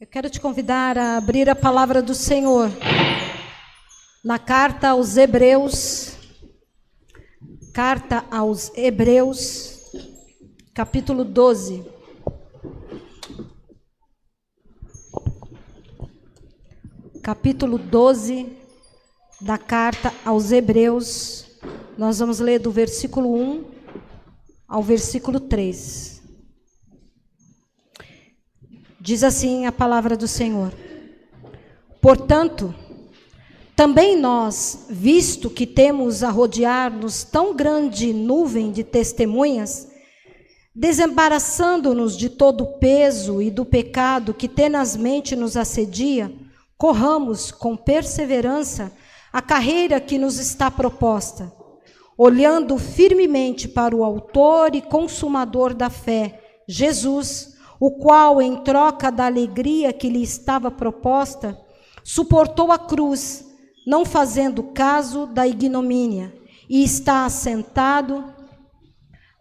Eu quero te convidar a abrir a palavra do Senhor na carta aos Hebreus, capítulo 12. Capítulo 12 da carta aos Hebreus, nós vamos ler do versículo 1 ao versículo 3. Diz assim a palavra do Senhor: portanto, também nós, visto que temos a rodear-nos tão grande nuvem de testemunhas, desembaraçando-nos de todo o peso e do pecado que tenazmente nos assedia, corramos com perseverança a carreira que nos está proposta, olhando firmemente para o autor e consumador da fé, Jesus, o qual, em troca da alegria que lhe estava proposta, suportou a cruz, não fazendo caso da ignomínia, e está assentado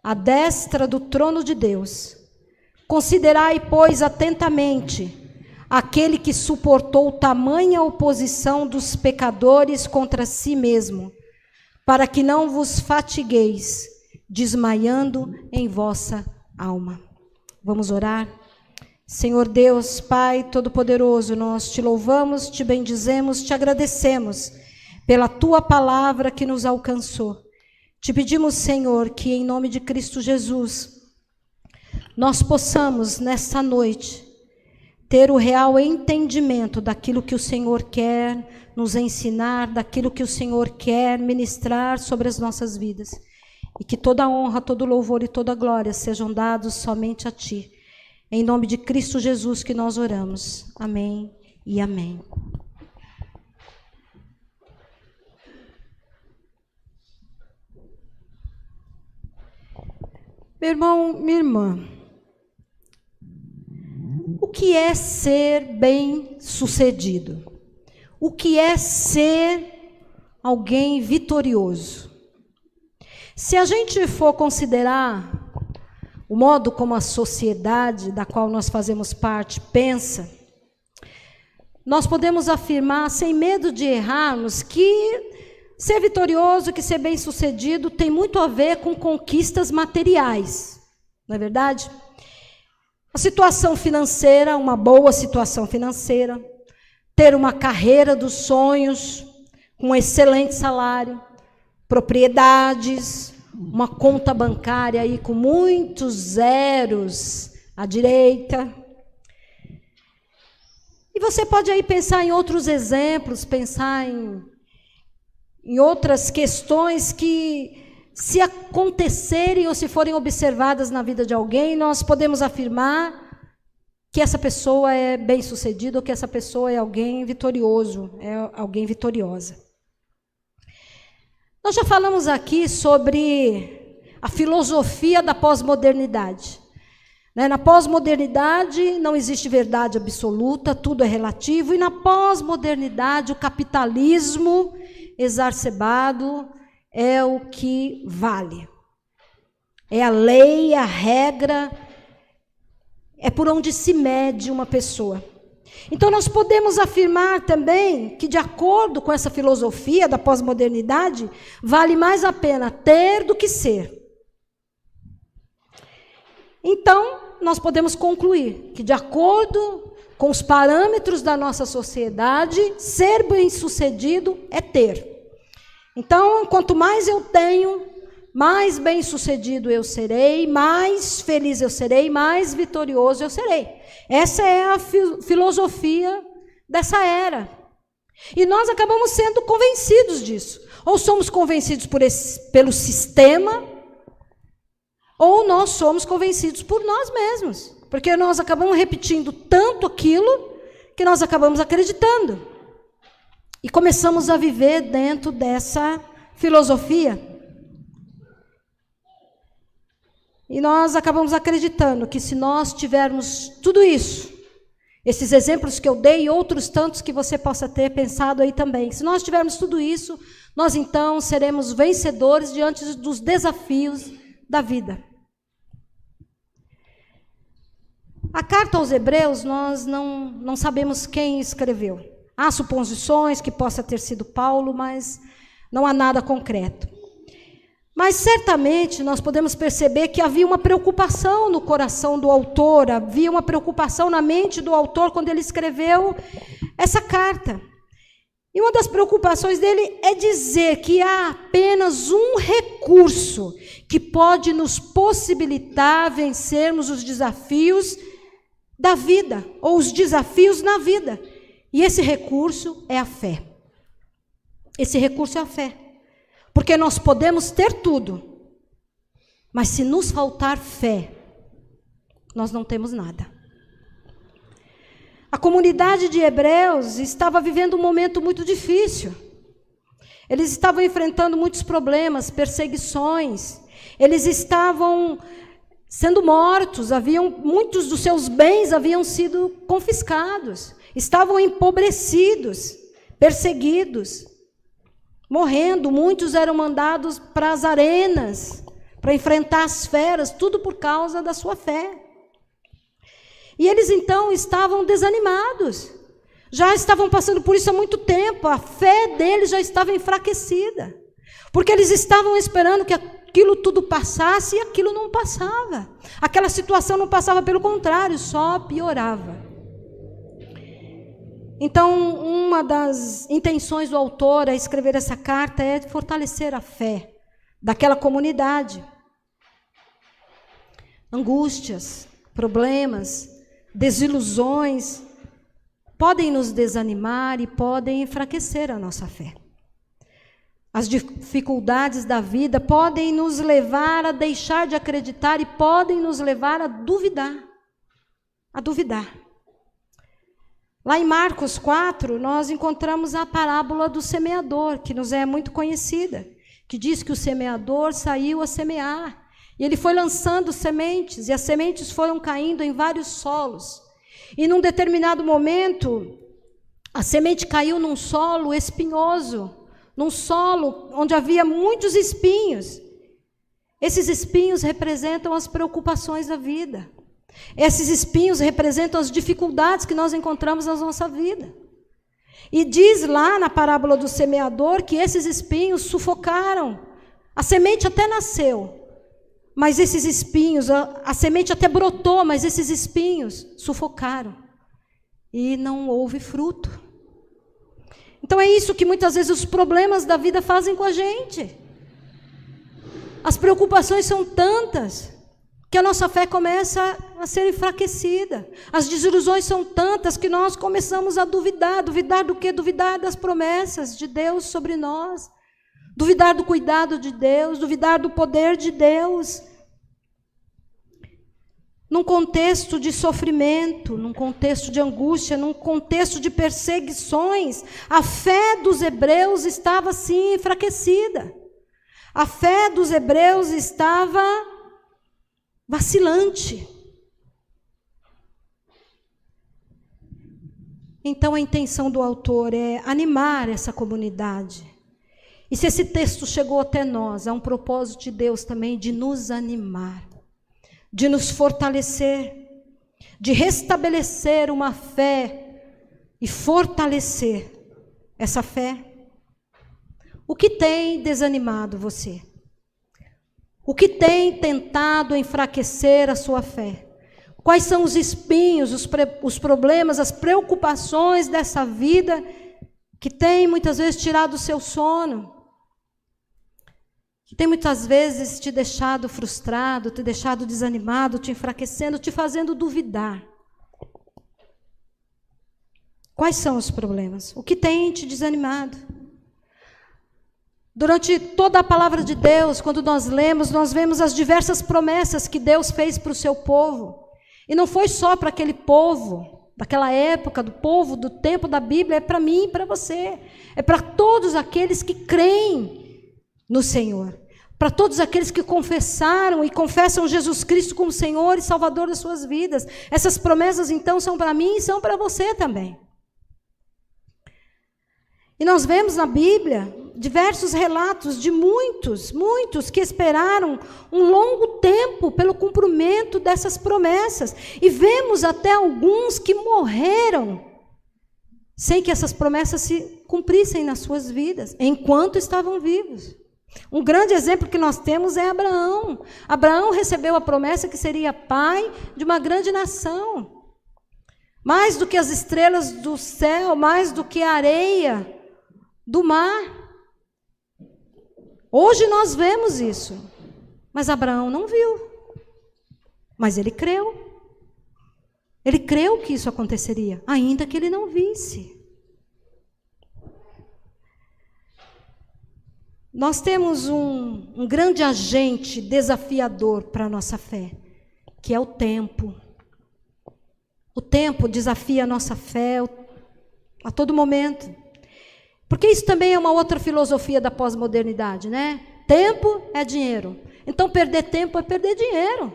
à destra do trono de Deus. Considerai, pois, atentamente aquele que suportou tamanha oposição dos pecadores contra si mesmo, para que não vos fatigueis, desmaiando em vossa alma. Vamos orar? Senhor Deus, Pai Todo-Poderoso, nós te louvamos, te bendizemos, te agradecemos pela tua palavra que nos alcançou. Te pedimos, Senhor, que em nome de Cristo Jesus, nós possamos nesta noite ter o real entendimento daquilo que o Senhor quer nos ensinar, daquilo que o Senhor quer ministrar sobre as nossas vidas. E que toda honra, todo louvor e toda glória sejam dados somente a Ti. Em nome de Cristo Jesus que nós oramos. Amém e amém. Meu irmão, minha irmã, o que é ser bem-sucedido? O que é ser alguém vitorioso? Se a gente for considerar o modo como a sociedade da qual nós fazemos parte pensa, nós podemos afirmar, sem medo de errarmos, que ser vitorioso, que ser bem-sucedido tem muito a ver com conquistas materiais, não é verdade? A situação financeira, uma boa situação financeira, ter uma carreira dos sonhos, com um excelente salário, propriedades, uma conta bancária aí com muitos zeros à direita. E você pode aí pensar em outros exemplos, pensar em outras questões que, se acontecerem ou se forem observadas na vida de alguém, nós podemos afirmar que essa pessoa é bem-sucedida ou que essa pessoa é alguém vitorioso, é alguém vitoriosa. Nós já falamos aqui sobre a filosofia da pós-modernidade. Na pós-modernidade não existe verdade absoluta, tudo é relativo, e na pós-modernidade o capitalismo exacerbado é o que vale. É a lei, a regra, é por onde se mede uma pessoa. Então nós podemos afirmar também que, de acordo com essa filosofia da pós-modernidade, vale mais a pena ter do que ser. Então, nós podemos concluir que, de acordo com os parâmetros da nossa sociedade, ser bem-sucedido é ter. Então, quanto mais eu tenho, mais bem-sucedido eu serei, mais feliz eu serei, mais vitorioso eu serei. Essa é a filosofia dessa era. E nós acabamos sendo convencidos disso. Ou somos convencidos pelo sistema, ou nós somos convencidos por nós mesmos. Porque nós acabamos repetindo tanto aquilo que nós acabamos acreditando. E começamos a viver dentro dessa filosofia. E nós acabamos acreditando que, se nós tivermos tudo isso, esses exemplos que eu dei e outros tantos que você possa ter pensado aí também, se nós tivermos tudo isso, nós então seremos vencedores diante dos desafios da vida. A carta aos Hebreus, nós não sabemos quem escreveu. Há suposições que possa ter sido Paulo, mas não há nada concreto. Mas certamente nós podemos perceber que havia uma preocupação no coração do autor, havia uma preocupação na mente do autor quando ele escreveu essa carta. E uma das preocupações dele é dizer que há apenas um recurso que pode nos possibilitar vencermos os desafios da vida, ou os desafios na vida. E esse recurso é a fé. Esse recurso é a fé. Porque nós podemos ter tudo, mas se nos faltar fé, nós não temos nada. A comunidade de Hebreus estava vivendo um momento muito difícil. Eles estavam enfrentando muitos problemas, perseguições. Eles estavam sendo mortos, muitos dos seus bens haviam sido confiscados. Estavam empobrecidos, perseguidos, morrendo. Muitos eram mandados para as arenas, para enfrentar as feras, tudo por causa da sua fé. E eles então estavam desanimados, já estavam passando por isso há muito tempo, a fé deles já estava enfraquecida, porque eles estavam esperando que aquilo tudo passasse e aquilo não passava. Aquela situação não passava, pelo contrário, só piorava. Então, uma das intenções do autor a escrever essa carta é fortalecer a fé daquela comunidade. Angústias, problemas, desilusões podem nos desanimar e podem enfraquecer a nossa fé. As dificuldades da vida podem nos levar a deixar de acreditar e podem nos levar a duvidar. A duvidar. Lá em Marcos 4, nós encontramos a parábola do semeador, que nos é muito conhecida, que diz que o semeador saiu a semear. E ele foi lançando sementes, e as sementes foram caindo em vários solos. E num determinado momento, a semente caiu num solo espinhoso, num solo onde havia muitos espinhos. Esses espinhos representam as preocupações da vida. Esses espinhos representam as dificuldades que nós encontramos na nossa vida. E diz lá na parábola do semeador que esses espinhos sufocaram. A semente até nasceu, mas esses espinhos, a semente até brotou, mas esses espinhos sufocaram. E não houve fruto. Então é isso que muitas vezes os problemas da vida fazem com a gente. As preocupações são tantas que a nossa fé começa a ser enfraquecida. As desilusões são tantas que nós começamos a duvidar. Duvidar do quê? Duvidar das promessas de Deus sobre nós. Duvidar do cuidado de Deus, duvidar do poder de Deus. Num contexto de sofrimento, num contexto de angústia, num contexto de perseguições, a fé dos hebreus estava sim enfraquecida. A fé dos hebreus estava vacilante. Então a intenção do autor é animar essa comunidade. E se esse texto chegou até nós, há um propósito de Deus também de nos animar, de nos fortalecer, de restabelecer uma fé e fortalecer essa fé. O que tem desanimado você? O que tem tentado enfraquecer a sua fé? Quais são os espinhos, os problemas, as preocupações dessa vida que tem muitas vezes tirado o seu sono? Que tem muitas vezes te deixado frustrado, te deixado desanimado, te enfraquecendo, te fazendo duvidar. Quais são os problemas? O que tem te desanimado? Durante toda a palavra de Deus, quando nós lemos, nós vemos as diversas promessas que Deus fez para o seu povo. E não foi só para aquele povo, daquela época, do povo, do tempo da Bíblia, é para mim e para você. É para todos aqueles que creem no Senhor. Para todos aqueles que confessaram e confessam Jesus Cristo como Senhor e Salvador das suas vidas. Essas promessas, então, são para mim e são para você também. E nós vemos na Bíblia diversos relatos de muitos que esperaram um longo tempo pelo cumprimento dessas promessas. E vemos até alguns que morreram sem que essas promessas se cumprissem nas suas vidas, enquanto estavam vivos. Um grande exemplo que nós temos é Abraão. Abraão recebeu a promessa que seria pai de uma grande nação. Mais do que as estrelas do céu, mais do que a areia do mar. Hoje nós vemos isso, mas Abraão não viu, mas ele creu. Ele creu que isso aconteceria, ainda que ele não visse. Nós temos um grande agente desafiador para a nossa fé, que é o tempo. O tempo desafia a nossa fé a todo momento. Porque isso também é uma outra filosofia da pós-modernidade, né? Tempo é dinheiro. Então, perder tempo é perder dinheiro.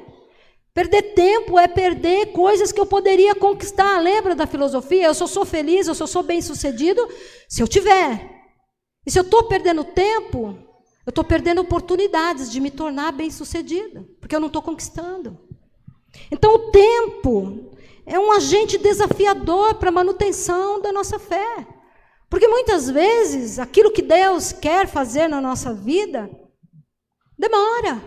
Perder tempo é perder coisas que eu poderia conquistar. Lembra da filosofia? Eu só sou feliz, eu só sou bem-sucedido se eu tiver. E se eu estou perdendo tempo, eu estou perdendo oportunidades de me tornar bem-sucedido, porque eu não estou conquistando. Então, o tempo é um agente desafiador para a manutenção da nossa fé. Porque muitas vezes, aquilo que Deus quer fazer na nossa vida, demora.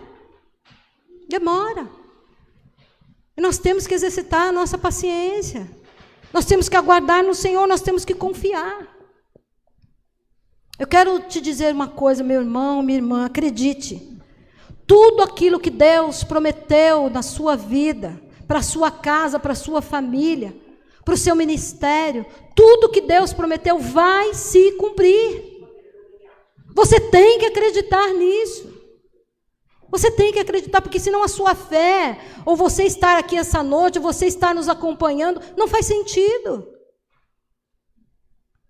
E nós temos que exercitar a nossa paciência. Nós temos que aguardar no Senhor, nós temos que confiar. Eu quero te dizer uma coisa, meu irmão, minha irmã, acredite. Tudo aquilo que Deus prometeu na sua vida, para a sua casa, para a sua família, para o seu ministério, tudo que Deus prometeu vai se cumprir. Você tem que acreditar nisso. Você tem que acreditar, porque senão a sua fé, ou você estar aqui essa noite, ou você estar nos acompanhando, não faz sentido.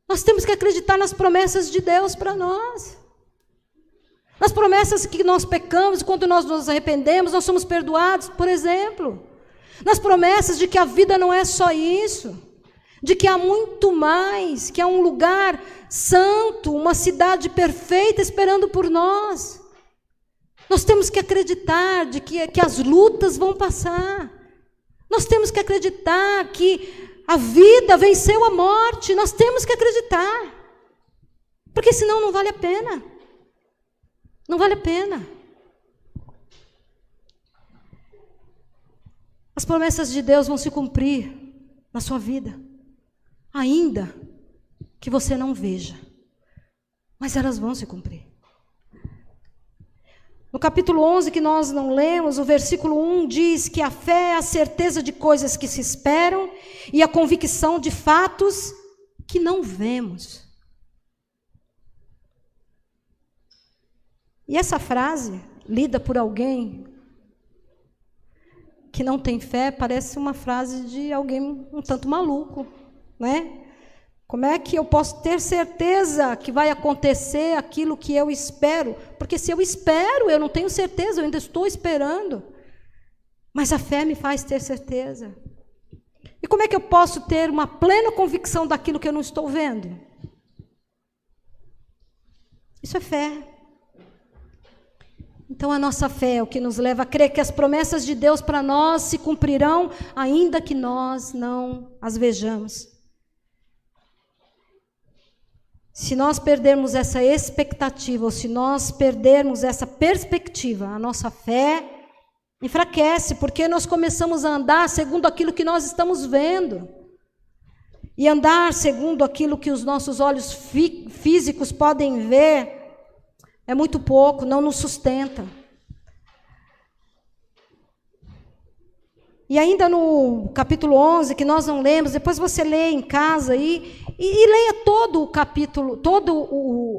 Nós temos que acreditar nas promessas de Deus para nós. Nas promessas que nós pecamos, quando nós nos arrependemos, nós somos perdoados, por exemplo. Nas promessas de que a vida não é só isso, de que há muito mais, que há um lugar santo, uma cidade perfeita esperando por nós. Nós temos que acreditar de que as lutas vão passar. Nós temos que acreditar que a vida venceu a morte. Nós temos que acreditar. Porque senão não vale a pena. Não vale a pena. As promessas de Deus vão se cumprir na sua vida, ainda que você não veja, mas elas vão se cumprir. No capítulo 11, que nós não lemos, o versículo 1 diz que a fé é a certeza de coisas que se esperam e a convicção de fatos que não vemos. E essa frase, lida por alguém que não tem fé, parece uma frase de alguém um tanto maluco, né? Como é que eu posso ter certeza que vai acontecer aquilo que eu espero? Porque se eu espero, eu não tenho certeza, eu ainda estou esperando. Mas a fé me faz ter certeza. E como é que eu posso ter uma plena convicção daquilo que eu não estou vendo? Isso é fé. Então a nossa fé é o que nos leva a crer que as promessas de Deus para nós se cumprirão, ainda que nós não as vejamos. Se nós perdermos essa expectativa, ou se nós perdermos essa perspectiva, a nossa fé enfraquece, porque nós começamos a andar segundo aquilo que nós estamos vendo. E andar segundo aquilo que os nossos olhos físicos podem ver é muito pouco, não nos sustenta. E ainda no capítulo 11, que nós não lemos, depois você lê em casa aí, e leia todo o capítulo,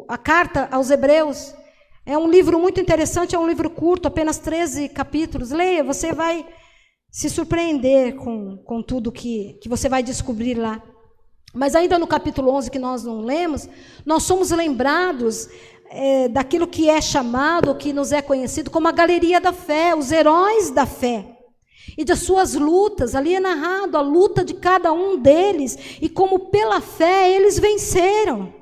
a carta aos Hebreus. É um livro muito interessante, é um livro curto, apenas 13 capítulos. Leia, você vai se surpreender com tudo que você vai descobrir lá. Mas ainda no capítulo 11, que nós não lemos, nós somos lembrados daquilo que é chamado, que nos é conhecido como a galeria da fé, os heróis da fé. E das suas lutas, ali é narrado a luta de cada um deles, e como pela fé eles venceram.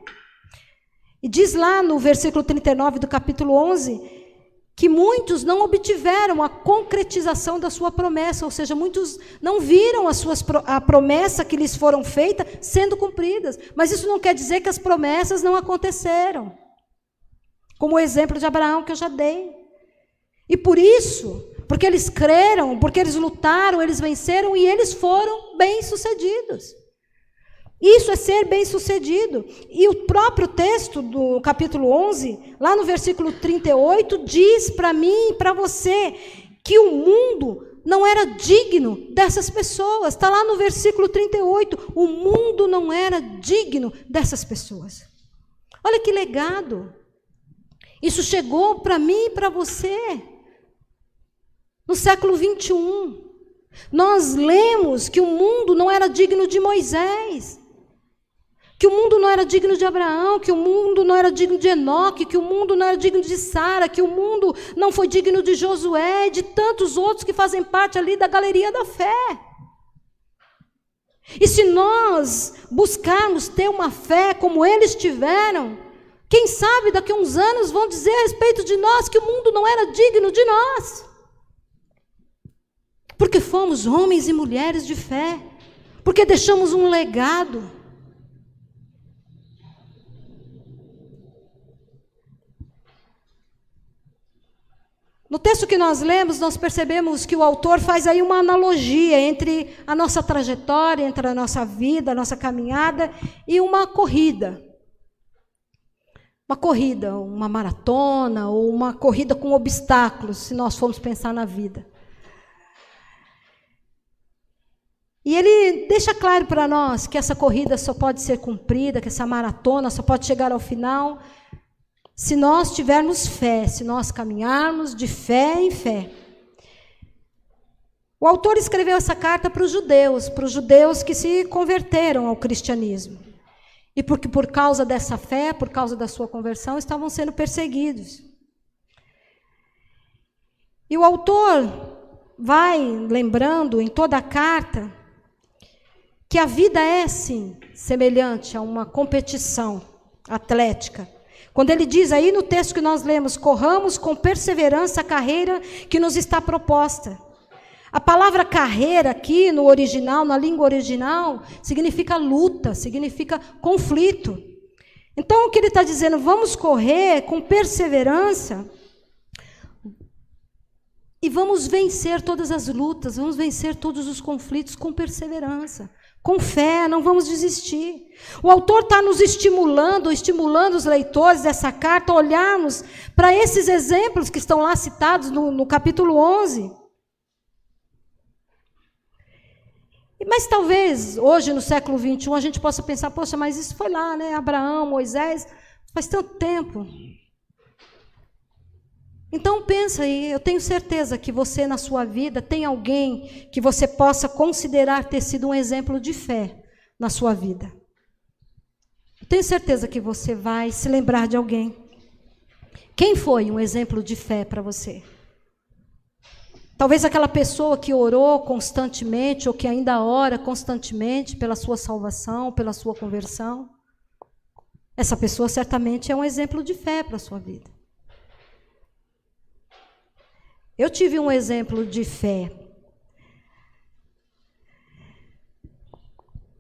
E diz lá no versículo 39 do capítulo 11, que muitos não obtiveram a concretização da sua promessa, ou seja, muitos não viram a promessa que lhes foram feita sendo cumpridas. Mas isso não quer dizer que as promessas não aconteceram. Como o exemplo de Abraão que eu já dei. E por isso, porque eles creram, porque eles lutaram, eles venceram e eles foram bem-sucedidos. Isso é ser bem-sucedido. E o próprio texto do capítulo 11, lá no versículo 38, diz para mim e para você que o mundo não era digno dessas pessoas. Está lá no versículo 38, o mundo não era digno dessas pessoas. Olha que legado. Isso chegou para mim e para você. No século 21, nós lemos que o mundo não era digno de Moisés, que o mundo não era digno de Abraão, que o mundo não era digno de Enoque, que o mundo não era digno de Sara, que o mundo não foi digno de Josué, de tantos outros que fazem parte ali da galeria da fé. E se nós buscarmos ter uma fé como eles tiveram, quem sabe daqui a uns anos vão dizer a respeito de nós que o mundo não era digno de nós. Porque fomos homens e mulheres de fé, porque deixamos um legado. No texto que nós lemos, nós percebemos que o autor faz aí uma analogia entre a nossa trajetória, entre a nossa vida, a nossa caminhada e uma corrida. Uma corrida, uma maratona ou uma corrida com obstáculos, se nós formos pensar na vida. E ele deixa claro para nós que essa corrida só pode ser cumprida, que essa maratona só pode chegar ao final se nós tivermos fé, se nós caminharmos de fé em fé. O autor escreveu essa carta para os judeus que se converteram ao cristianismo. E porque por causa dessa fé, por causa da sua conversão, estavam sendo perseguidos. E o autor vai lembrando em toda a carta que a vida é, sim, semelhante a uma competição atlética. Quando ele diz aí no texto que nós lemos, corramos com perseverança a carreira que nos está proposta. A palavra carreira aqui no original, na língua original, significa luta, significa conflito. Então o que ele está dizendo, vamos correr com perseverança e vamos vencer todas as lutas, vamos vencer todos os conflitos com perseverança. Com fé, não vamos desistir. O autor está nos estimulando os leitores dessa carta a olharmos para esses exemplos que estão lá citados no capítulo 11. Mas talvez, hoje no século 21, a gente possa pensar, poxa, mas isso foi lá, né? Abraão, Moisés, faz tanto tempo. Então pensa aí, eu tenho certeza que você na sua vida tem alguém que você possa considerar ter sido um exemplo de fé na sua vida. Eu tenho certeza que você vai se lembrar de alguém. Quem foi um exemplo de fé para você? Talvez aquela pessoa que orou constantemente ou que ainda ora constantemente pela sua salvação, pela sua conversão. Essa pessoa certamente é um exemplo de fé para a sua vida. Eu tive um exemplo de fé.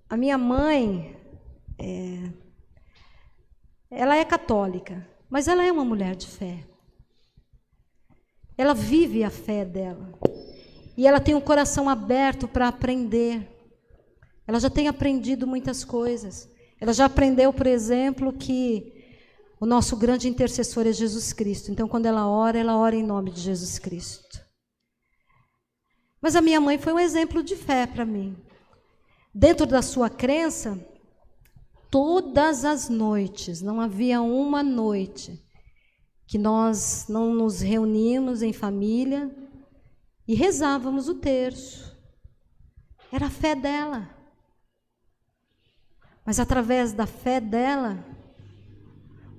A minha mãe, ela é católica, mas ela é uma mulher de fé. Ela vive a fé dela. E ela tem um coração aberto para aprender. Ela já tem aprendido muitas coisas. Ela já aprendeu, por exemplo, que o nosso grande intercessor é Jesus Cristo. Então, quando ela ora em nome de Jesus Cristo. Mas a minha mãe foi um exemplo de fé para mim. Dentro da sua crença, todas as noites, não havia uma noite que nós não nos reuníamos em família e rezávamos o terço. Era a fé dela. Mas através da fé dela,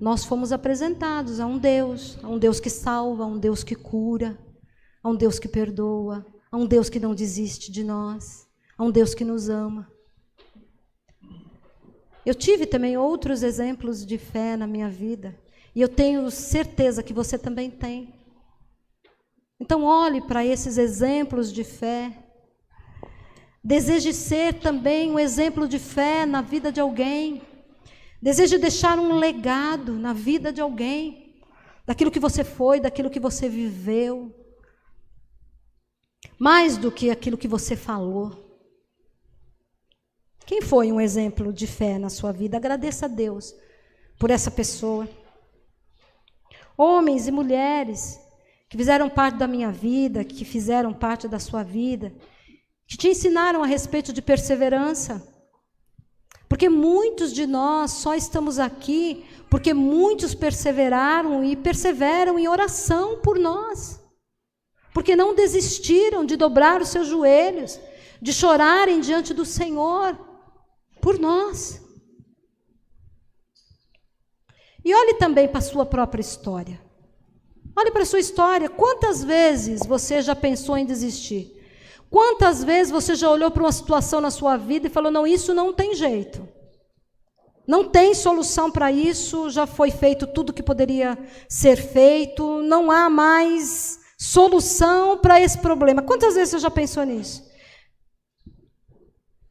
nós fomos apresentados a um Deus que salva, a um Deus que cura, a um Deus que perdoa, a um Deus que não desiste de nós, a um Deus que nos ama. Eu tive também outros exemplos de fé na minha vida, e eu tenho certeza que você também tem. Então olhe para esses exemplos de fé. Deseje ser também um exemplo de fé na vida de alguém. Deseje deixar um legado na vida de alguém, daquilo que você foi, daquilo que você viveu, mais do que aquilo que você falou. Quem foi um exemplo de fé na sua vida? Agradeça a Deus por essa pessoa. Homens e mulheres que fizeram parte da minha vida, que fizeram parte da sua vida, que te ensinaram a respeito de perseverança. Porque muitos de nós só estamos aqui porque muitos perseveraram e perseveram em oração por nós. Porque não desistiram de dobrar os seus joelhos, de chorarem diante do Senhor por nós. E olhe também para a sua própria história. Olhe para a sua história. Quantas vezes você já pensou em desistir? Quantas vezes você já olhou para uma situação na sua vida e falou, não, isso não tem jeito. Não tem solução para isso, já foi feito tudo que poderia ser feito, não há mais solução para esse problema. Quantas vezes você já pensou nisso?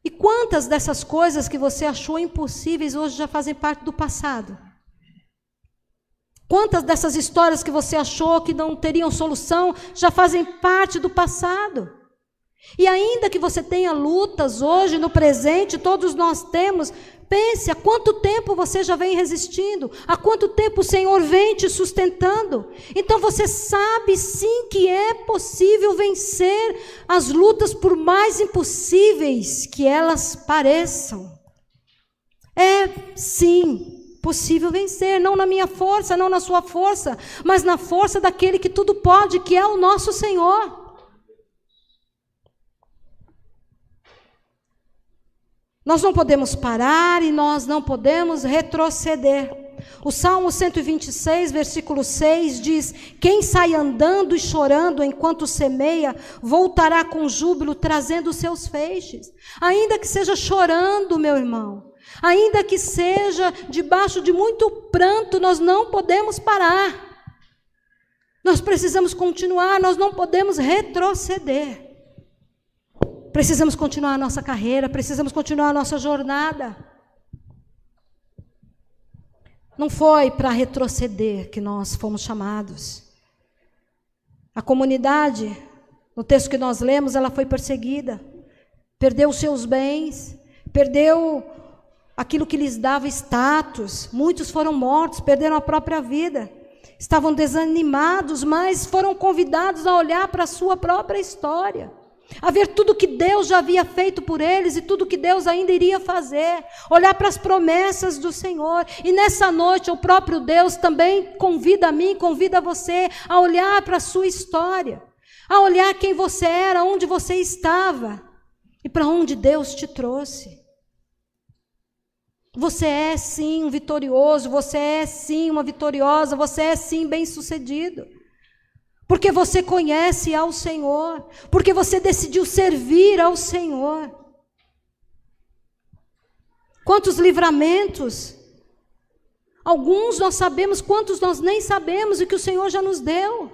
E quantas dessas coisas que você achou impossíveis hoje já fazem parte do passado? Quantas dessas histórias que você achou que não teriam solução já fazem parte do passado? E ainda que você tenha lutas hoje, no presente, todos nós temos, pense, há quanto tempo você já vem resistindo? Há quanto tempo o Senhor vem te sustentando? Então você sabe sim que é possível vencer as lutas, por mais impossíveis que elas pareçam. É sim possível vencer, não na minha força, não na sua força, mas na força daquele que tudo pode, que é o nosso Senhor. Nós não podemos parar e nós não podemos retroceder. O Salmo 126, versículo 6 diz, quem sai andando e chorando enquanto semeia, voltará com júbilo, trazendo os seus feixes. Ainda que seja chorando, meu irmão, ainda que seja debaixo de muito pranto, nós não podemos parar. Nós precisamos continuar, nós não podemos retroceder. Precisamos continuar a nossa carreira, precisamos continuar a nossa jornada. Não foi para retroceder que nós fomos chamados. A comunidade, no texto que nós lemos, ela foi perseguida, perdeu os seus bens, perdeu aquilo que lhes dava status, muitos foram mortos, perderam a própria vida, estavam desanimados, mas foram convidados a olhar para a sua própria história, a ver tudo que Deus já havia feito por eles e tudo que Deus ainda iria fazer, olhar para as promessas do Senhor. E nessa noite o próprio Deus também convida a mim, convida você a olhar para a sua história, a olhar quem você era, onde você estava e para onde Deus te trouxe. Você é sim um vitorioso, você é sim uma vitoriosa, você é sim bem-sucedido. Porque você conhece ao Senhor, porque você decidiu servir ao Senhor. Quantos livramentos, alguns nós sabemos, quantos nós nem sabemos e que o Senhor já nos deu.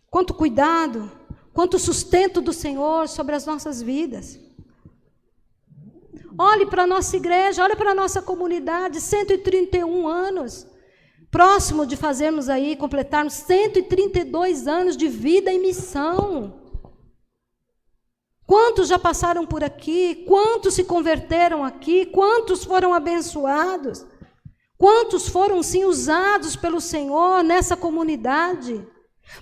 Quanto cuidado, quanto sustento do Senhor sobre as nossas vidas. Olhe para a nossa igreja, olhe para a nossa comunidade, 131 anos. Próximo de fazermos aí, completarmos 132 anos de vida e missão. Quantos já passaram por aqui? Quantos se converteram aqui? Quantos foram abençoados? Quantos foram sim usados pelo Senhor nessa comunidade?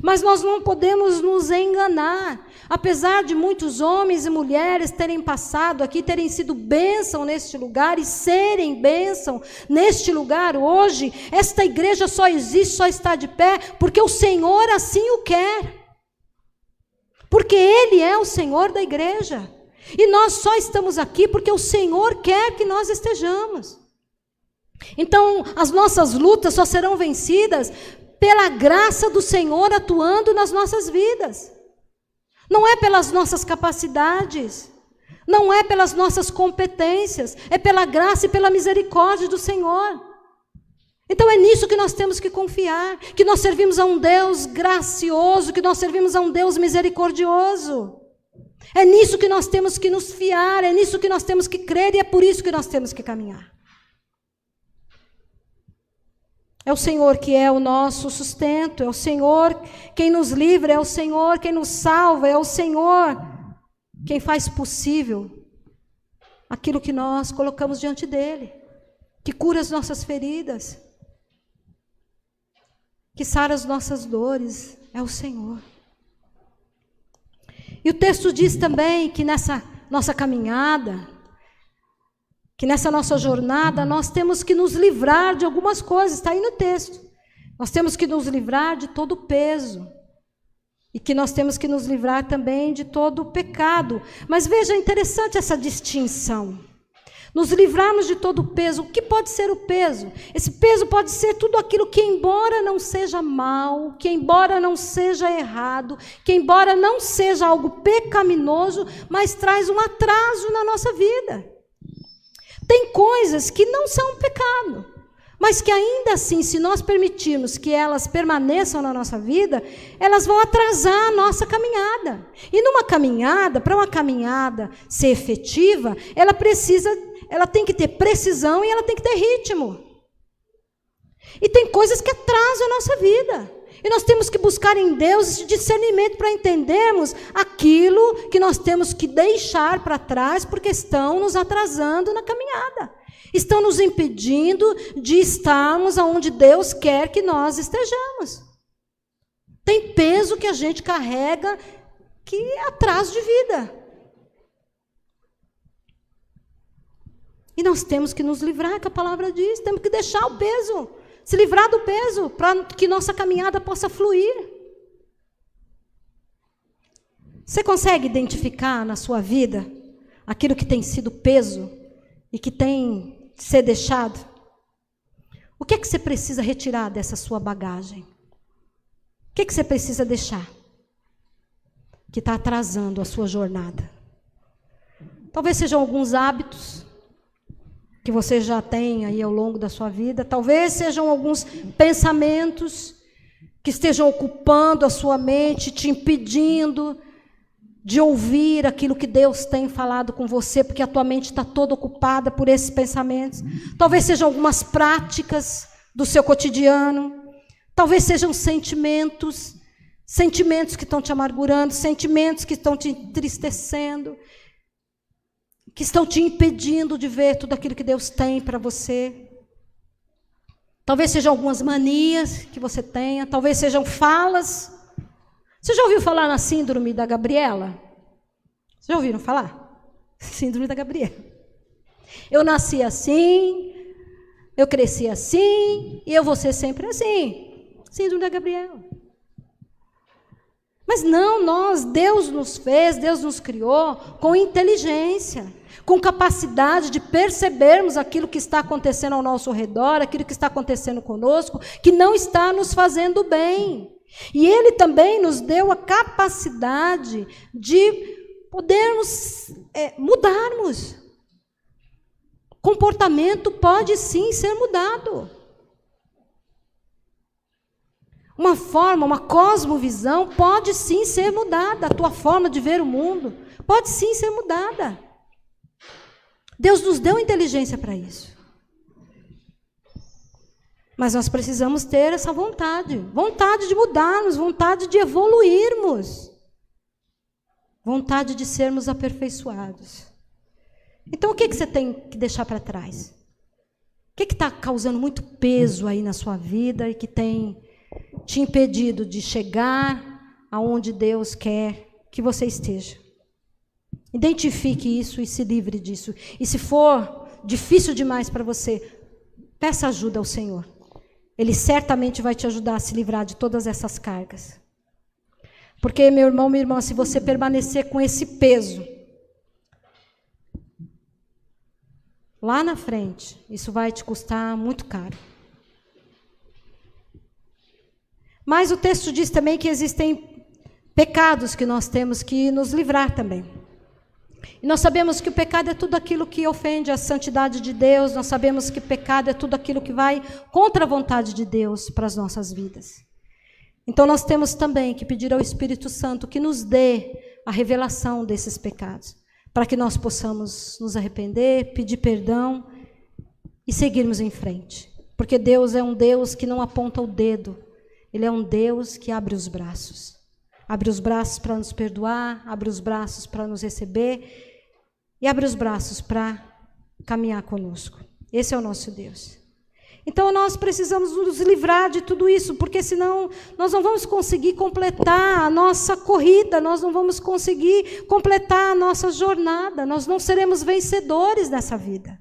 Mas nós não podemos nos enganar. Apesar de muitos homens e mulheres terem passado aqui, terem sido bênção neste lugar e serem bênção neste lugar hoje, esta igreja só existe, só está de pé, porque o Senhor assim o quer. Porque Ele é o Senhor da igreja. E nós só estamos aqui porque o Senhor quer que nós estejamos. Então, as nossas lutas só serão vencidas pela graça do Senhor atuando nas nossas vidas. Não é pelas nossas capacidades, Não é pelas nossas competências, é pela graça e pela misericórdia do Senhor. Então é nisso que nós temos que confiar, que nós servimos a um Deus gracioso, que nós servimos a um Deus misericordioso. É nisso que nós temos que nos fiar, é nisso que nós temos que crer e é por isso que nós temos que caminhar. É o Senhor que é o nosso sustento, é o Senhor quem nos livra, é o Senhor quem nos salva, é o Senhor quem faz possível aquilo que nós colocamos diante dEle, que cura as nossas feridas, que sara as nossas dores, é o Senhor. E o texto diz também que nessa nossa caminhada, que nessa nossa jornada, nós temos que nos livrar de algumas coisas, está aí no texto. Nós temos que nos livrar de todo o peso. E que nós temos que nos livrar também de todo o pecado. Mas veja, é interessante essa distinção. Nos livrarmos de todo o peso. O que pode ser o peso? Esse peso pode ser tudo aquilo que, embora não seja mal, que embora não seja errado, que embora não seja algo pecaminoso, mas traz um atraso na nossa vida. Tem coisas que não são pecado, mas que ainda assim, se nós permitirmos que elas permaneçam na nossa vida, elas vão atrasar a nossa caminhada. E numa caminhada, para uma caminhada ser efetiva, ela tem que ter precisão e ela tem que ter ritmo. E tem coisas que atrasam a nossa vida. E nós temos que buscar em Deus esse discernimento para entendermos aquilo que nós temos que deixar para trás, porque estão nos atrasando na caminhada. Estão nos impedindo de estarmos aonde Deus quer que nós estejamos. Tem peso que a gente carrega que é atraso de vida. E nós temos que nos livrar, que a palavra diz, temos que deixar o peso. Se livrar do peso, para que nossa caminhada possa fluir. Você consegue identificar na sua vida aquilo que tem sido peso e que tem que ser deixado? O que é que você precisa retirar dessa sua bagagem? O que é que você precisa deixar que está atrasando a sua jornada? Talvez sejam alguns hábitos que você já tem aí ao longo da sua vida. Talvez sejam alguns pensamentos que estejam ocupando a sua mente, te impedindo de ouvir aquilo que Deus tem falado com você, porque a tua mente está toda ocupada por esses pensamentos. Talvez sejam algumas práticas do seu cotidiano. Talvez sejam sentimentos que estão te amargurando, sentimentos que estão te entristecendo, que estão te impedindo de ver tudo aquilo que Deus tem para você. Talvez sejam algumas manias que você tenha, talvez sejam falas. Você já ouviu falar na síndrome da Gabriela? Vocês já ouviram falar? Síndrome da Gabriela. Eu nasci assim, eu cresci assim, e eu vou ser sempre assim. Síndrome da Gabriela. Mas não, Deus nos fez, Deus nos criou com inteligência, com capacidade de percebermos aquilo que está acontecendo ao nosso redor, aquilo que está acontecendo conosco, que não está nos fazendo bem. E Ele também nos deu a capacidade de podermos mudarmos. Comportamento pode sim ser mudado. Uma forma, uma cosmovisão pode sim ser mudada. A tua forma de ver o mundo pode sim ser mudada. Deus nos deu inteligência para isso. Mas nós precisamos ter essa vontade de mudarmos, vontade de evoluirmos, vontade de sermos aperfeiçoados. Então, o que você tem que deixar para trás? O que está causando muito peso aí na sua vida e que tem te impedido de chegar aonde Deus quer que você esteja? Identifique isso e se livre disso. E se for difícil demais para você, peça ajuda ao Senhor. Ele certamente vai te ajudar a se livrar de todas essas cargas. Porque, meu irmão, minha irmã, se você permanecer com esse peso, lá na frente, isso vai te custar muito caro. Mas o texto diz também que existem pecados que nós temos que nos livrar também. E nós sabemos que o pecado é tudo aquilo que ofende a santidade de Deus, nós sabemos que o pecado é tudo aquilo que vai contra a vontade de Deus para as nossas vidas. Então nós temos também que pedir ao Espírito Santo que nos dê a revelação desses pecados, para que nós possamos nos arrepender, pedir perdão e seguirmos em frente. Porque Deus é um Deus que não aponta o dedo, Ele é um Deus que abre os braços. Abre os braços para nos perdoar, abre os braços para nos receber e abre os braços para caminhar conosco. Esse é o nosso Deus. Então nós precisamos nos livrar de tudo isso, porque senão nós não vamos conseguir completar a nossa corrida, nós não vamos conseguir completar a nossa jornada, nós não seremos vencedores nessa vida.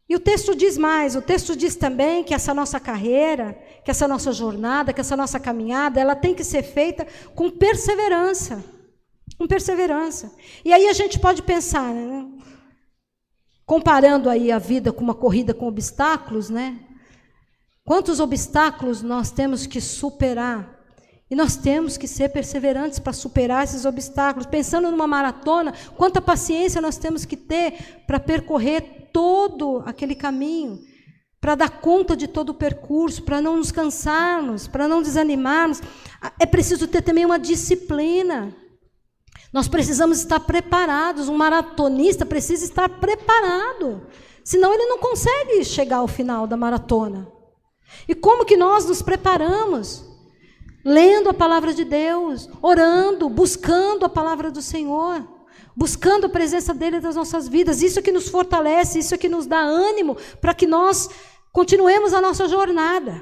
E o texto diz mais, o texto diz também que essa nossa carreira, que essa nossa jornada, que essa nossa caminhada, ela tem que ser feita com perseverança. Com perseverança. E aí a gente pode pensar, né? Comparando aí a vida com uma corrida com obstáculos, né? Quantos obstáculos nós temos que superar? E nós temos que ser perseverantes para superar esses obstáculos. Pensando numa maratona, quanta paciência nós temos que ter para percorrer todo aquele caminho, para dar conta de todo o percurso, para não nos cansarmos, para não desanimarmos. É preciso ter também uma disciplina. Nós precisamos estar preparados. Um maratonista precisa estar preparado, senão ele não consegue chegar ao final da maratona. E como que nós nos preparamos? Lendo a palavra de Deus, orando, buscando a palavra do Senhor, buscando a presença dele nas nossas vidas. Isso que nos fortalece, isso que nos dá ânimo para que nós continuemos a nossa jornada.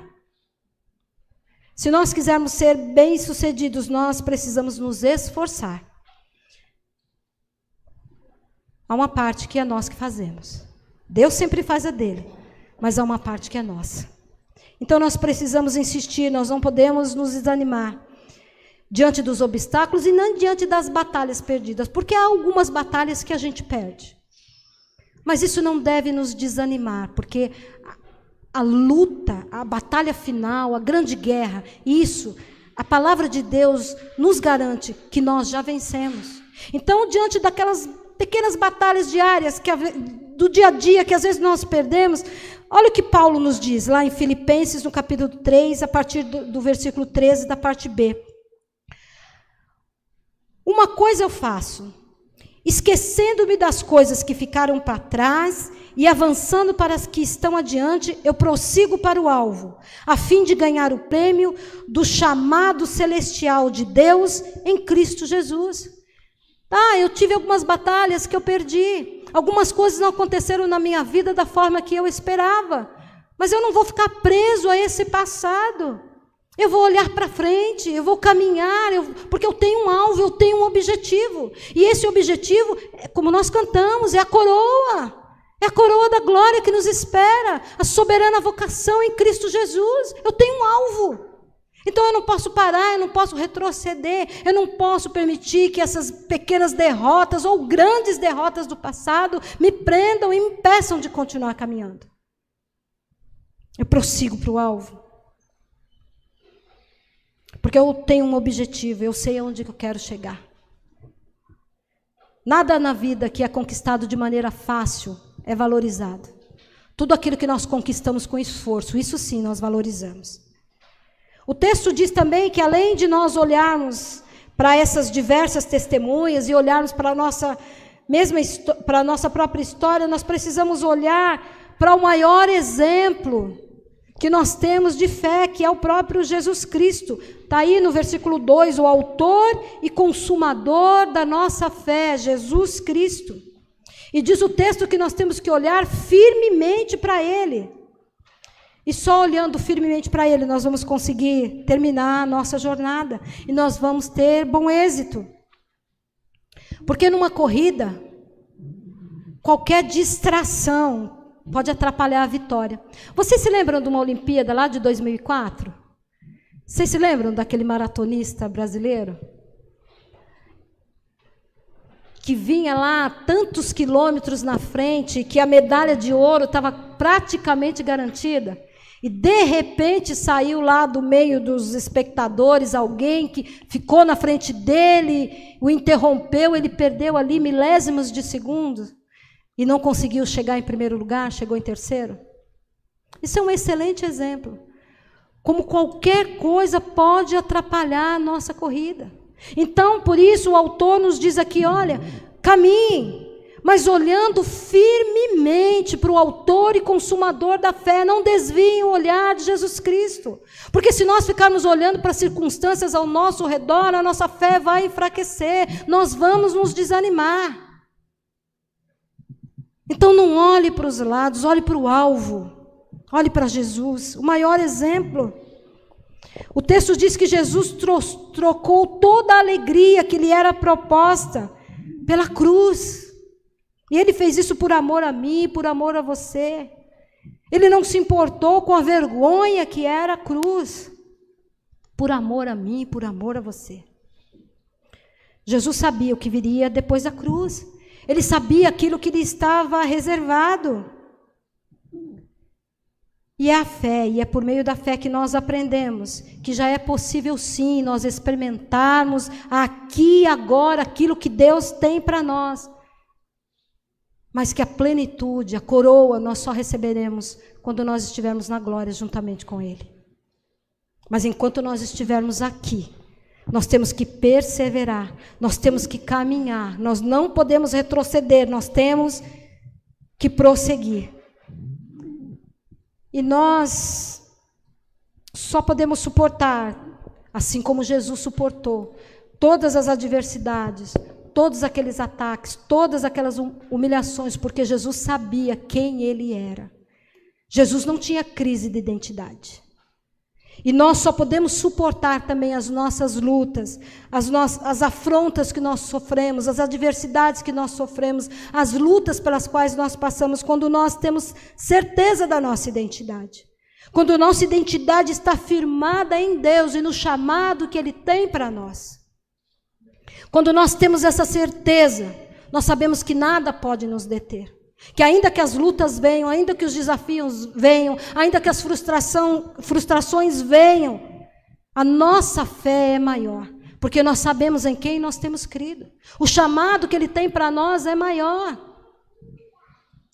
Se nós quisermos ser bem-sucedidos, nós precisamos nos esforçar. Há uma parte que é nós que fazemos. Deus sempre faz a dele, mas há uma parte que é nossa. Então nós precisamos insistir, nós não podemos nos desanimar diante dos obstáculos e nem diante das batalhas perdidas, porque há algumas batalhas que a gente perde. Mas isso não deve nos desanimar, porque a luta, a batalha final, a grande guerra, isso, a palavra de Deus nos garante que nós já vencemos. Então, diante daquelas pequenas batalhas diárias, do dia a dia, que às vezes nós perdemos, olha o que Paulo nos diz, lá em Filipenses, no capítulo 3, a partir do versículo 13, da parte B. Uma coisa eu faço, esquecendo-me das coisas que ficaram para trás e avançando para as que estão adiante, eu prossigo para o alvo, a fim de ganhar o prêmio do chamado celestial de Deus em Cristo Jesus. Eu tive algumas batalhas que eu perdi, algumas coisas não aconteceram na minha vida da forma que eu esperava, mas eu não vou ficar preso a esse passado. Eu vou olhar para frente, eu vou caminhar, porque eu tenho um alvo, eu tenho um objetivo. E esse objetivo, como nós cantamos, é a coroa. É a coroa da glória que nos espera, a soberana vocação em Cristo Jesus. Eu tenho um alvo. Então eu não posso parar, eu não posso retroceder, eu não posso permitir que essas pequenas derrotas ou grandes derrotas do passado me prendam e me impeçam de continuar caminhando. Eu prossigo para o alvo. Porque eu tenho um objetivo, eu sei aonde eu quero chegar. Nada na vida que é conquistado de maneira fácil é valorizado. Tudo aquilo que nós conquistamos com esforço, isso sim nós valorizamos. O texto diz também que além de nós olharmos para essas diversas testemunhas e olharmos para a nossa própria história, nós precisamos olhar para o maior exemplo que nós temos de fé, que é o próprio Jesus Cristo. Está aí no versículo 2, o autor e consumador da nossa fé, Jesus Cristo. E diz o texto que nós temos que olhar firmemente para Ele. E só olhando firmemente para Ele nós vamos conseguir terminar a nossa jornada. E nós vamos ter bom êxito. Porque numa corrida, qualquer distração pode atrapalhar a vitória. Vocês se lembram de uma Olimpíada lá de 2004? Vocês se lembram daquele maratonista brasileiro? Que vinha lá tantos quilômetros na frente, que a medalha de ouro estava praticamente garantida. E de repente saiu lá do meio dos espectadores alguém que ficou na frente dele, o interrompeu, ele perdeu ali milésimos de segundos e não conseguiu chegar em primeiro lugar, chegou em terceiro. Isso é um excelente exemplo. Como qualquer coisa pode atrapalhar a nossa corrida. Então, por isso, o autor nos diz aqui, olha, caminhe, mas olhando firmemente para o autor e consumador da fé, não desviem o olhar de Jesus Cristo. Porque se nós ficarmos olhando para as circunstâncias ao nosso redor, a nossa fé vai enfraquecer, nós vamos nos desanimar. Então não olhe para os lados, olhe para o alvo. Olhe para Jesus, o maior exemplo. O texto diz que Jesus trocou toda a alegria que lhe era proposta pela cruz. E ele fez isso por amor a mim, por amor a você. Ele não se importou com a vergonha que era a cruz. Por amor a mim, por amor a você. Jesus sabia o que viria depois da cruz. Ele sabia aquilo que lhe estava reservado. E é a fé, e é por meio da fé que nós aprendemos que já é possível sim nós experimentarmos aqui e agora aquilo que Deus tem para nós. Mas que a plenitude, a coroa, nós só receberemos quando nós estivermos na glória juntamente com Ele. Mas enquanto nós estivermos aqui, nós temos que perseverar, nós temos que caminhar, nós não podemos retroceder, nós temos que prosseguir. E nós só podemos suportar, assim como Jesus suportou, todas as adversidades, todos aqueles ataques, todas aquelas humilhações, porque Jesus sabia quem Ele era. Jesus não tinha crise de identidade. E nós só podemos suportar também as nossas lutas, as afrontas que nós sofremos, as adversidades que nós sofremos, as lutas pelas quais nós passamos, quando nós temos certeza da nossa identidade. Quando nossa identidade está firmada em Deus e no chamado que Ele tem para nós. Quando nós temos essa certeza, nós sabemos que nada pode nos deter. Que ainda que as lutas venham, ainda que os desafios venham, ainda que as frustrações venham, a nossa fé é maior, porque nós sabemos em quem nós temos crido. O chamado que Ele tem para nós é maior,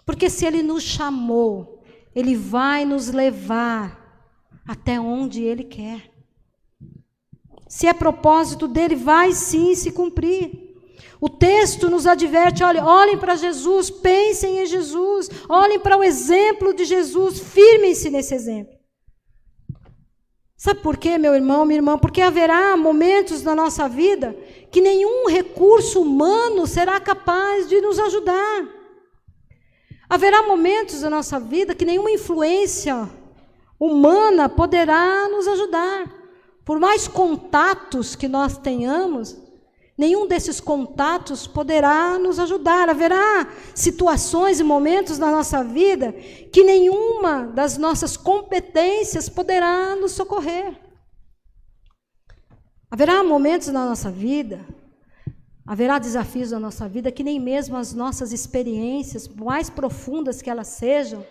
porque se Ele nos chamou, Ele vai nos levar até onde Ele quer. Se é propósito dEle, vai sim se cumprir. O texto nos adverte, olhem para Jesus, pensem em Jesus, olhem para o exemplo de Jesus, firmem-se nesse exemplo. Sabe por quê, meu irmão, minha irmã? Porque haverá momentos na nossa vida que nenhum recurso humano será capaz de nos ajudar. Haverá momentos na nossa vida que nenhuma influência humana poderá nos ajudar. Por mais contatos que nós tenhamos, nenhum desses contatos poderá nos ajudar. Haverá situações e momentos na nossa vida que nenhuma das nossas competências poderá nos socorrer. Haverá momentos na nossa vida, haverá desafios na nossa vida que nem mesmo as nossas experiências, mais profundas que elas sejam,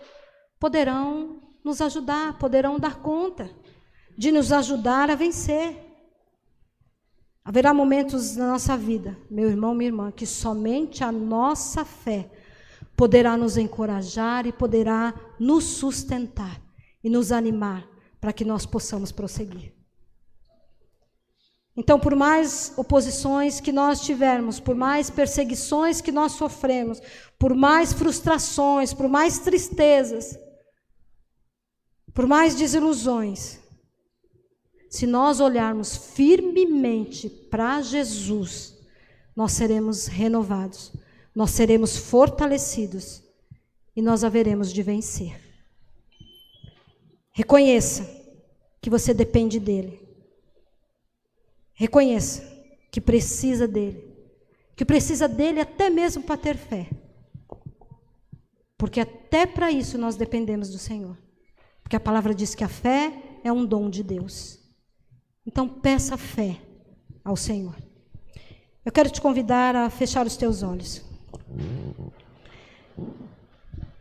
poderão nos ajudar, poderão dar conta de nos ajudar a vencer. Haverá momentos na nossa vida, meu irmão, minha irmã, que somente a nossa fé poderá nos encorajar e poderá nos sustentar e nos animar para que nós possamos prosseguir. Então, por mais oposições que nós tivermos, por mais perseguições que nós sofremos, por mais frustrações, por mais tristezas, por mais desilusões, se nós olharmos firmemente para Jesus, nós seremos renovados, nós seremos fortalecidos e nós haveremos de vencer. Reconheça que você depende dele. Reconheça que precisa dele. Que precisa dele até mesmo para ter fé. Porque até para isso nós dependemos do Senhor. Porque a palavra diz que a fé é um dom de Deus. Então, peça fé ao Senhor. Eu quero te convidar a fechar os teus olhos.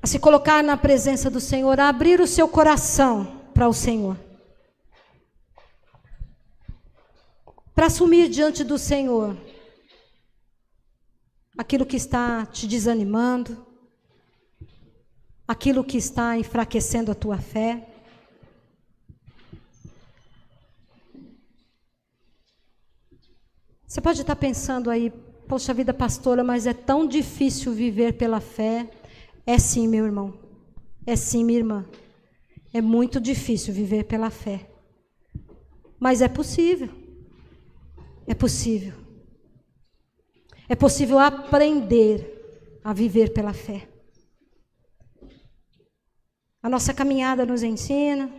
A se colocar na presença do Senhor, a abrir o seu coração. para o Senhor. Para assumir diante do Senhor aquilo que está te desanimando, aquilo que está enfraquecendo a tua fé. Você pode estar pensando aí, poxa vida, pastora, mas é tão difícil viver pela fé. É sim, meu irmão. É sim, minha irmã. É muito difícil viver pela fé. Mas é possível. É possível. É possível aprender a viver pela fé. A nossa caminhada nos ensina.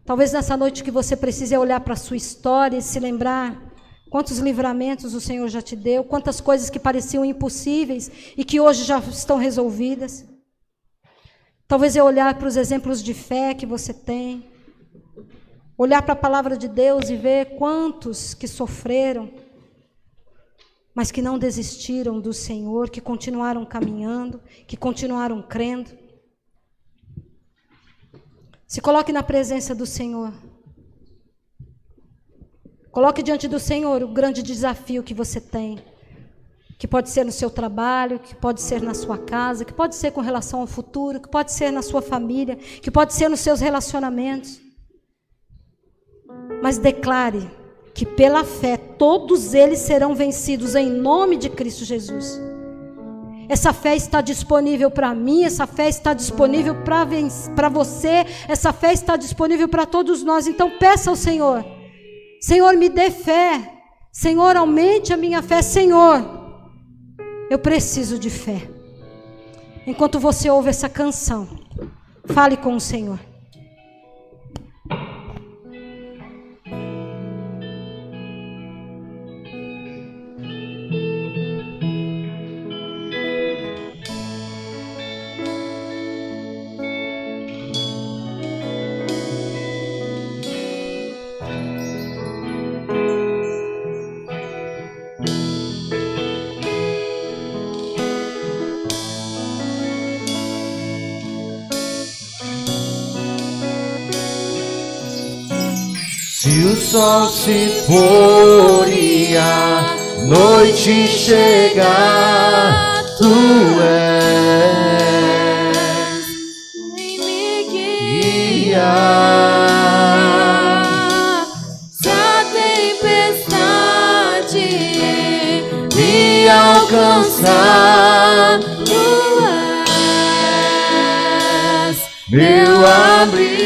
Talvez nessa noite que você precise olhar para a sua história e se lembrar quantos livramentos o Senhor já te deu, quantas coisas que pareciam impossíveis e que hoje já estão resolvidas. Talvez é olhar para os exemplos de fé que você tem, olhar para a palavra de Deus e ver quantos que sofreram, mas que não desistiram do Senhor, que continuaram caminhando, que continuaram crendo. Se coloque na presença do Senhor. Coloque diante do Senhor o grande desafio que você tem, que pode ser no seu trabalho, que pode ser na sua casa, que pode ser com relação ao futuro, que pode ser na sua família, que pode ser nos seus relacionamentos. Mas declare que pela fé todos eles serão vencidos em nome de Cristo Jesus. Essa fé está disponível para mim, essa fé está disponível para você, essa fé está disponível para todos nós. Então peça ao Senhor: Senhor, me dê fé. Senhor, aumente a minha fé. Senhor, eu preciso de fé. Enquanto você ouve essa canção, fale com o Senhor. Se o sol se pôr e a noite chegar, tu és me guiar. Se a tempestade Me alcançar, tu és meu abrigo.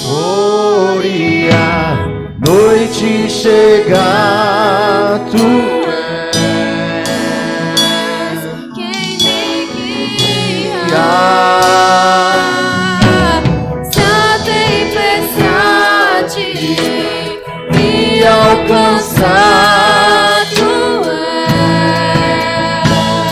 Por e a noite chegar, tu és quem me guia. Se a tempestade me alcançar, tu és meu abrigo.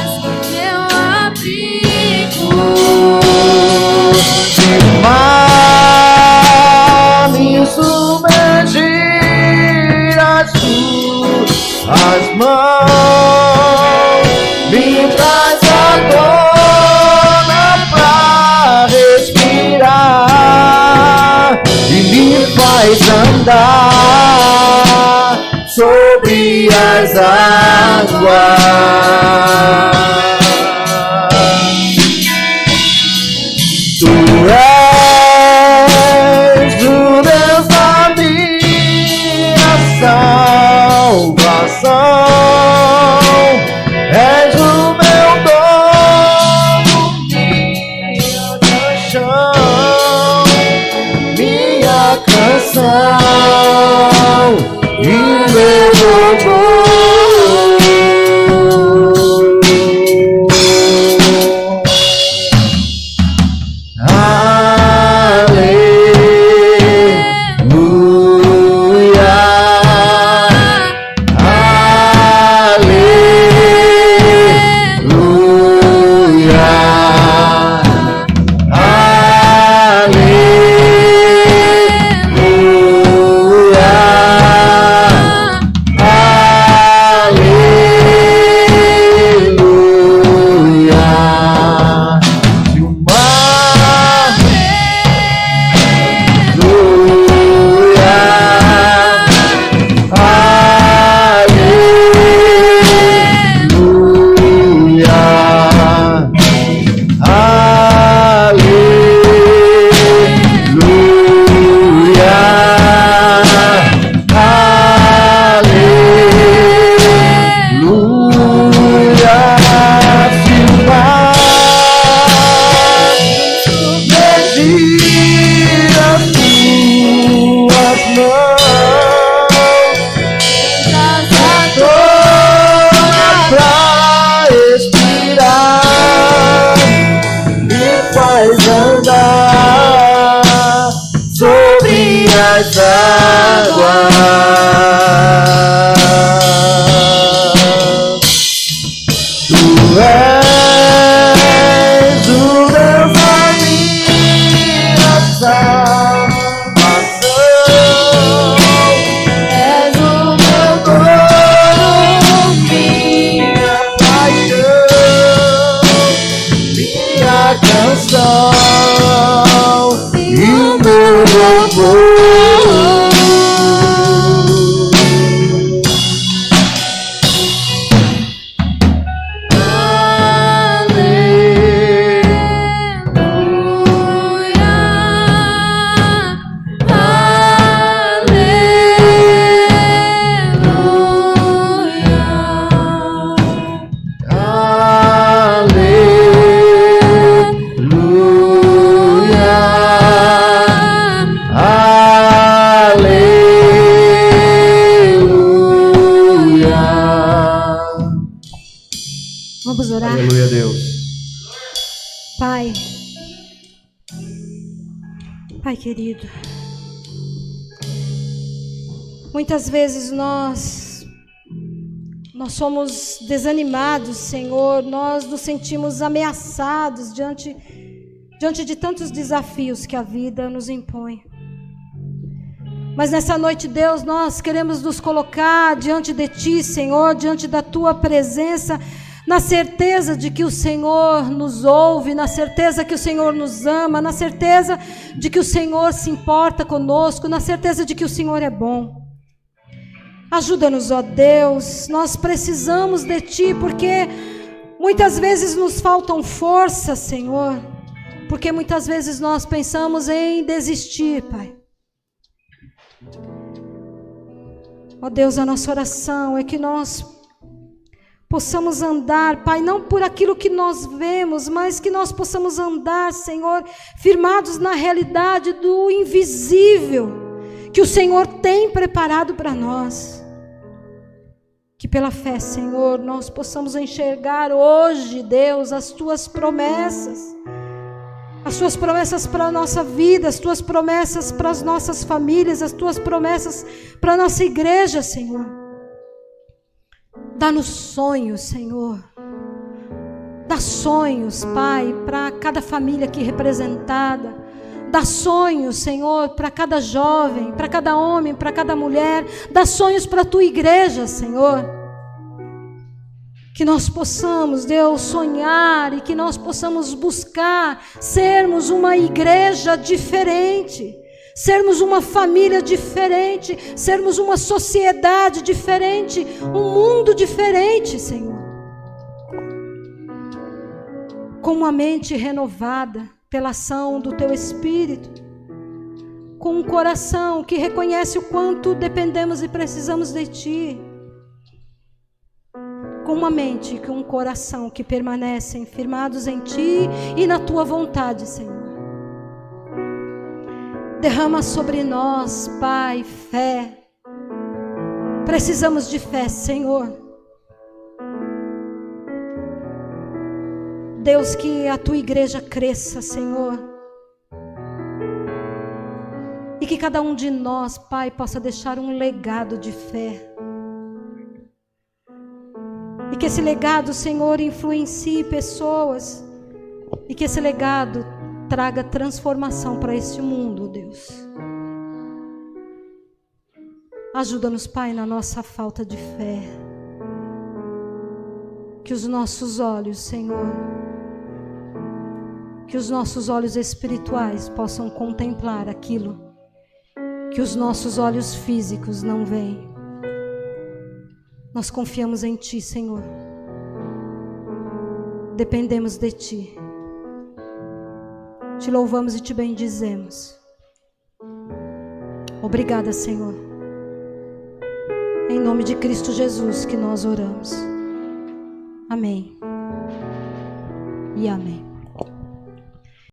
de mar me submergir as mãos, me traz a tona pra respirar e me faz andar sobre as águas. Tu és o Deus da minha salvação, és o meu dono, minha paixão, minha canção e meu louvor. orar? Aleluia, Deus. Pai querido, muitas vezes nós somos desanimados, Senhor, nós nos sentimos ameaçados diante de tantos desafios que a vida nos impõe. Mas nessa noite, Deus, nós queremos nos colocar diante de Ti, Senhor, diante da Tua presença, na certeza de que o Senhor nos ouve, na certeza que o Senhor nos ama, na certeza de que o Senhor se importa conosco, na certeza de que o Senhor é bom. Ajuda-nos, ó Deus, nós precisamos de Ti, porque muitas vezes nos faltam forças, Senhor, porque muitas vezes nós pensamos em desistir, Pai. Ó Deus, a nossa oração é que nós possamos andar, Pai, não por aquilo que nós vemos, mas que nós possamos andar, Senhor, firmados na realidade do invisível que o Senhor tem preparado para nós. Que pela fé, Senhor, nós possamos enxergar hoje, Deus, as Tuas promessas para a nossa vida, as Tuas promessas para as nossas famílias, as Tuas promessas para a nossa igreja, Senhor. Dá-nos sonhos, Senhor. Dá sonhos, Pai, para cada família aqui representada. Dá sonhos, Senhor, para cada jovem, para cada homem, para cada mulher. Dá sonhos para a Tua igreja, Senhor. Que nós possamos, Deus, sonhar e que nós possamos buscar sermos uma igreja diferente. Sermos uma família diferente, sermos uma sociedade diferente, um mundo diferente, Senhor. Com uma mente renovada pela ação do Teu Espírito, com um coração que reconhece o quanto dependemos e precisamos de Ti, com uma mente e com um coração que permanecem firmados em Ti e na Tua vontade, Senhor. Derrama sobre nós, Pai, fé. Precisamos de fé, Senhor. Deus, que a Tua igreja cresça, Senhor. E que cada um de nós, Pai, possa deixar um legado de fé. E que esse legado, Senhor, influencie pessoas. E que esse legado traga transformação para este mundo, Deus. Ajuda-nos, Pai, na nossa falta de fé. Que os nossos olhos, Senhor, que os nossos olhos espirituais possam contemplar aquilo que os nossos olhos físicos não veem. Nós confiamos em Ti, Senhor. Dependemos de Ti. Te louvamos e Te bendizemos. Obrigada, Senhor. Em nome de Cristo Jesus que nós oramos. Amém. E amém.